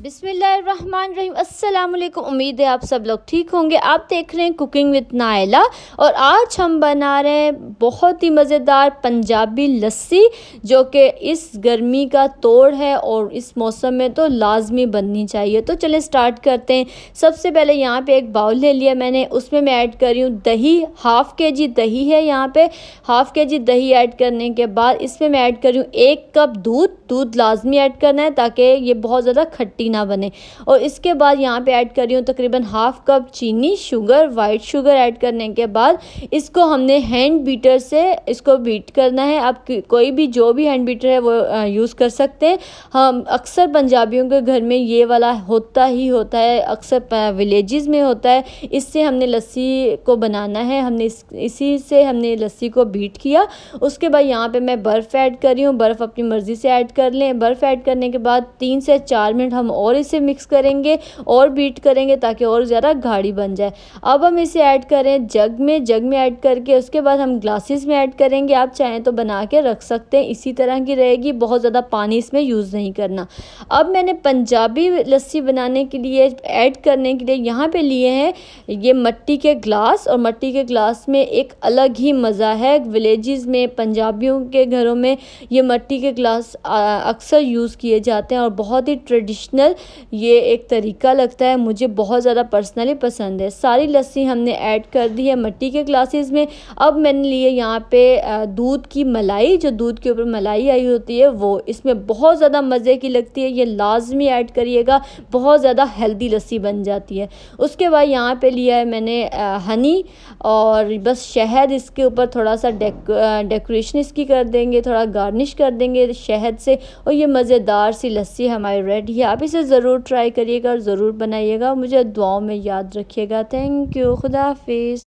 बिस्मिल्लाहिर्रहमानिर्रहीम। अस्सलाम वालेकुम। उम्मीद है आप सब लोग ठीक होंगे। आप देख रहे हैं कुकिंग विद नायला और आज हम बना रहे हैं बहुत ही मज़ेदार पंजाबी लस्सी, जो कि इस गर्मी का तोड़ है और इस मौसम में तो लाजमी बननी चाहिए। तो चलें स्टार्ट करते हैं। सबसे पहले यहाँ पे एक बाउल ले लिया मैंने, उसमें मैं ऐड कर रही हूँ दही। हाफ़ के जी दही है यहाँ पे। हाफ़ के जी दही ऐड करने के बाद इसमें मैं ऐड कर रही हूँ 1 कप दूध लाजमी ऐड करना है ताकि ये बहुत ज़्यादा खट्टी ना बने। और इसके बाद यहाँ पे ऐड कर रही हूँ तकरीबन हाफ़ कप चीनी, वाइट शुगर ऐड करने के बाद इसको हमने हैंड बीटर से इसको बीट करना है। आप कोई भी जो भी हैंड बीटर है वो यूज़ कर सकते हैं। हम अक्सर पंजाबियों के घर में ये वाला होता ही होता है, अक्सर विलेजेस में होता है। इससे हमने लस्सी को बनाना है, हमने इसी से हमने लस्सी को बीट किया। उसके बाद यहाँ पे मैं बर्फ़ ऐड कर रही हूँ। बर्फ़ अपनी मर्ज़ी से ऐड कर लें। बर्फ़ ऐड करने के बाद 3 से 4 मिनट हम और इसे मिक्स करेंगे और बीट करेंगे ताकि और ज़्यादा गाढ़ी बन जाए। अब हम इसे ऐड करें जग में ऐड करके उसके बाद हम ग्लासेस में ऐड करेंगे। आप चाहें तो बना के रख सकते हैं, इसी तरह की रहेगी, बहुत ज़्यादा पानी इसमें यूज़ नहीं करना। अब मैंने पंजाबी लस्सी बनाने के लिए ऐड करने के लिए यहाँ पे लिए हैं ये मट्टी के ग्लास, और मट्टी के ग्लास में एक अलग ही मज़ा है। विलेजेस में पंजाबियों के घरों में ये मट्टी के ग्लास अक्सर यूज़ किए जाते हैं और बहुत ही ट्रेडिशनल ये एक तरीका लगता है, मुझे बहुत ज़्यादा पर्सनली पसंद है। सारी लस्सी हमने ऐड कर दी है मट्टी के ग्लासेस में। अब मैंने लिए यहाँ पे दूध की मलाई, जो दूध के ऊपर मलाई आई होती है वो, इसमें बहुत ज़्यादा मज़े की लगती है, ये लाजमी ऐड करिएगा, बहुत ज़्यादा हेल्दी लस्सी बन जाती है। उसके बाद यहाँ पे लिया है मैंने हनी और बस शहद, इसके ऊपर थोड़ा सा डेकोरेशन इसकी कर देंगे, थोड़ा गार्निश कर देंगे शहद से, और ये मज़ेदार सी लस्सी हमारी रेडी है। आप इसे ज़रूर ट्राई करिएगा और ज़रूर बनाइएगा, मुझे दुआओं में याद रखिएगा। थैंक यू, खुदा हाफिज़।